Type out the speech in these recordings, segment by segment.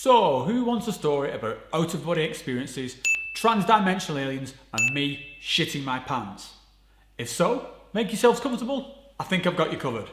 So, who wants a story about out-of-body experiences, trans-dimensional aliens, and me shitting my pants? If so, make yourselves comfortable. I think I've got you covered.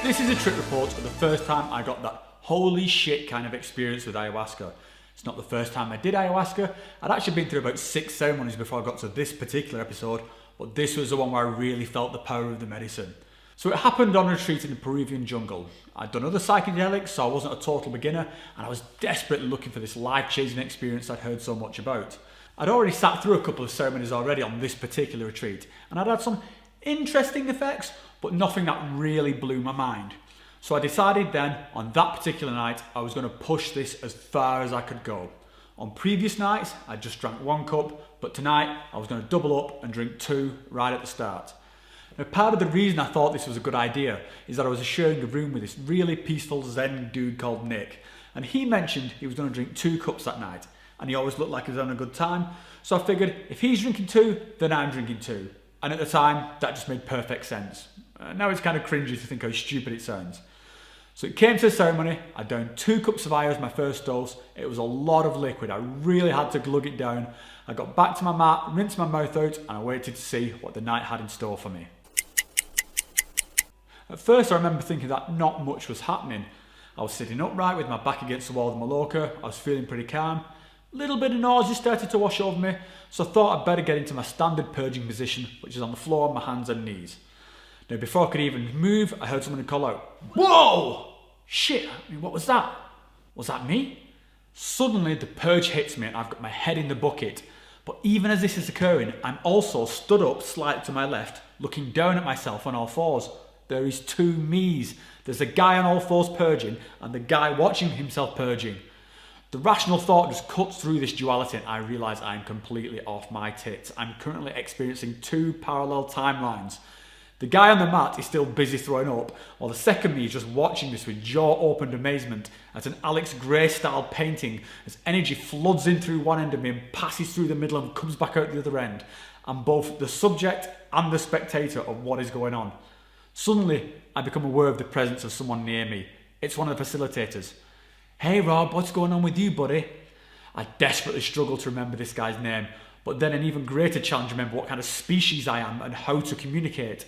This is a trip report of the first time I got that holy shit kind of experience with ayahuasca. It's not the first time I did ayahuasca. I'd actually been through about 6 ceremonies before I got to this particular episode, but this was the one where I really felt the power of the medicine. So it happened on a retreat in the Peruvian jungle. I'd done other psychedelics, so I wasn't a total beginner, and I was desperately looking for this life-changing experience I'd heard so much about. I'd already sat through a couple of ceremonies already on this particular retreat, and I'd had some interesting effects, but nothing that really blew my mind. So I decided then, on that particular night, I was going to push this as far as I could go. On previous nights, I just drank 1 cup, but tonight I was going to double up and drink 2 right at the start. Now, part of the reason I thought this was a good idea is that I was sharing a room with this really peaceful Zen dude called Nick, and he mentioned he was going to drink 2 cups that night, and he always looked like he was having a good time, so I figured if he's drinking 2, then I'm drinking 2. And at the time, that just made perfect sense. Now it's kind of cringy to think how stupid it sounds. So it came to the ceremony, I downed 2 cups of Ayahuasca as my first dose. It was a lot of liquid, I really had to glug it down. I got back to my mat, rinsed my mouth out, and I waited to see what the night had in store for me. At first I remember thinking that not much was happening. I was sitting upright with my back against the wall of the Maloka, I was feeling pretty calm. A little bit of nausea started to wash over me, so I thought I'd better get into my standard purging position, which is on the floor on my hands and knees. Now before I could even move, I heard someone call out, "Whoa! Shit, what was that? Was that me?" Suddenly the purge hits me and I've got my head in the bucket. But even as this is occurring, I'm also stood up slightly to my left, looking down at myself on all fours. There is 2 me's. There's a guy on all fours purging and the guy watching himself purging. The rational thought just cuts through this duality and I realise I'm completely off my tits. I'm currently experiencing 2 parallel timelines. The guy on the mat is still busy throwing up, while the second me is just watching this with jaw-opened amazement at an Alex Grey-style painting as energy floods in through one end of me and passes through the middle and comes back out the other end. I'm both the subject and the spectator of what is going on. Suddenly, I become aware of the presence of someone near me. It's one of the facilitators. "Hey Rob, what's going on with you, buddy?" I desperately struggle to remember this guy's name, but then an even greater challenge to remember what kind of species I am and how to communicate.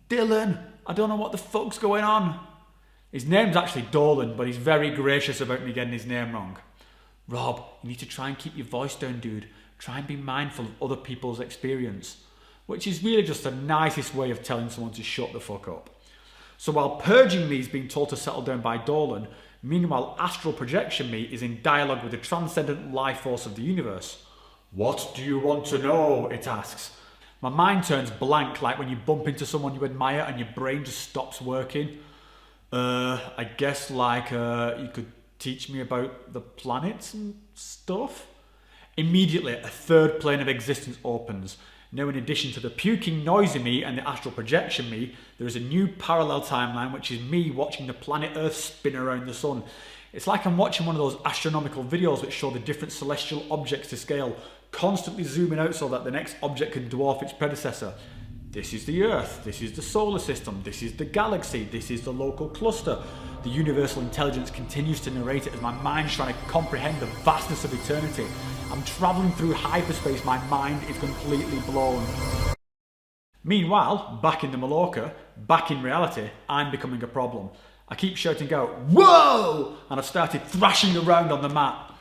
"Dylan, I don't know what the fuck's going on." His name's actually Dolan, but he's very gracious about me getting his name wrong. "Rob, you need to try and keep your voice down, dude. Try and be mindful of other people's experience." Which is really just the nicest way of telling someone to shut the fuck up. So while purging me is being told to settle down by Dolan, meanwhile astral projection me is in dialogue with the transcendent life force of the universe. "What do you want to know?" it asks. My mind turns blank, like when you bump into someone you admire and your brain just stops working. I guess you could teach me about the planets and stuff? Immediately, a 3rd plane of existence opens. Now, in addition to the puking noise in me and the astral projection me, there is a new parallel timeline, which is me watching the planet Earth spin around the sun. It's like I'm watching one of those astronomical videos which show the different celestial objects to scale, constantly zooming out so that the next object can dwarf its predecessor. This is the Earth, this is the solar system, this is the galaxy, this is the local cluster. The universal intelligence continues to narrate it as my mind's trying to comprehend the vastness of eternity. I'm travelling through hyperspace, my mind is completely blown. Meanwhile, back in the Maloka, back in reality, I'm becoming a problem. I keep shouting out, "Whoa!" and I've started thrashing around on the mat.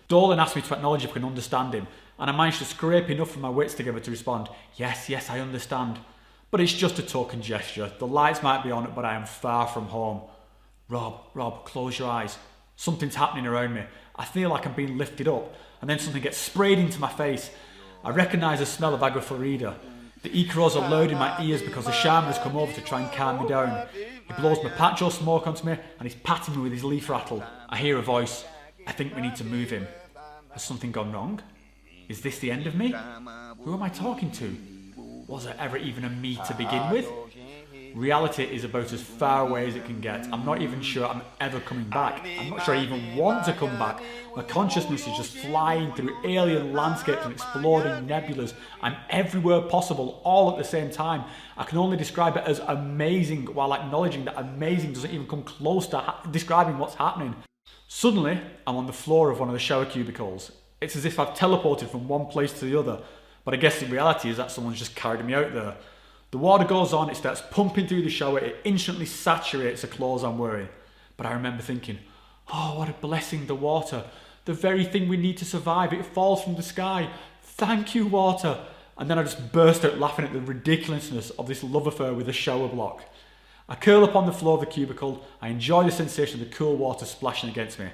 Dolan asked me to acknowledge if I can understand him, and I managed to scrape enough of my wits together to respond, yes, I understand. But it's just a token gesture. The lights might be on, but I am far from home. Rob, close your eyes. Something's happening around me. I feel like I'm being lifted up, and then something gets sprayed into my face. I recognise the smell of agua florida. The icros are loud in my ears because the shaman has come over to try and calm me down. He blows mapacho smoke onto me, and he's patting me with his leaf rattle. I hear a voice. I think we need to move him. Has something gone wrong? Is this the end of me? Who am I talking to? Was there ever even a me to begin with? Reality is about as far away as it can get. I'm not even sure I'm ever coming back. I'm not sure I even want to come back. My consciousness is just flying through alien landscapes and exploding nebulas. I'm everywhere possible, all at the same time. I can only describe it as amazing while acknowledging that amazing doesn't even come close to describing what's happening. Suddenly, I'm on the floor of one of the shower cubicles. It's as if I've teleported from one place to the other, but I guess the reality is that someone's just carried me out there. The water goes on, it starts pumping through the shower, it instantly saturates the clothes I'm wearing. But I remember thinking, oh, what a blessing, the water. The very thing we need to survive, it falls from the sky. Thank you, water. And then I just burst out laughing at the ridiculousness of this love affair with a shower block. I curl up on the floor of the cubicle, I enjoy the sensation of the cool water splashing against me.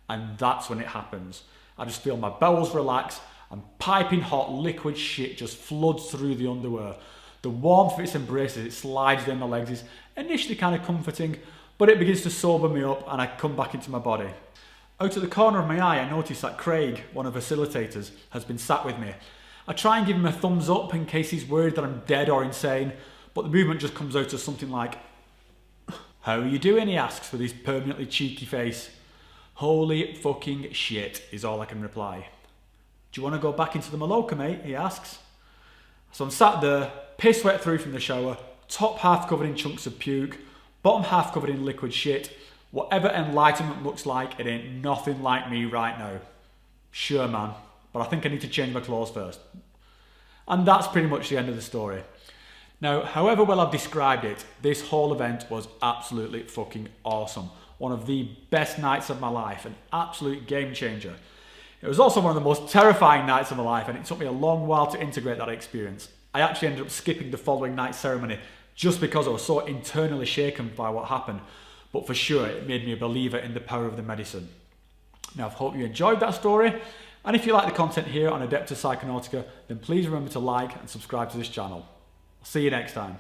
And that's when it happens. I just feel my bowels relax and piping hot liquid shit just floods through the underwear. The warmth of its embrace as it slides down my legs is initially kind of comforting, but it begins to sober me up and I come back into my body. Out of the corner of my eye, I notice that Craig, one of the facilitators, has been sat with me. I try and give him a thumbs up in case he's worried that I'm dead or insane, but the movement just comes out as something like, "How are you doing?" he asks with his permanently cheeky face. "Holy fucking shit," is all I can reply. "Do you want to go back into the Maloka, mate?" he asks. So I'm sat there, piss wet through from the shower, top half covered in chunks of puke, bottom half covered in liquid shit. Whatever enlightenment looks like, it ain't nothing like me right now. Sure, man, but I think I need to change my clothes first. And that's pretty much the end of the story. Now, however well I've described it, this whole event was absolutely fucking awesome. One of the best nights of my life, an absolute game changer. It was also one of the most terrifying nights of my life, and it took me a long while to integrate that experience. I actually ended up skipping the following night's ceremony just because I was so internally shaken by what happened. But for sure, it made me a believer in the power of the medicine. Now, I hope you enjoyed that story. And if you like the content here on Adeptus Psychonautica, then please remember to like and subscribe to this channel. I'll see you next time.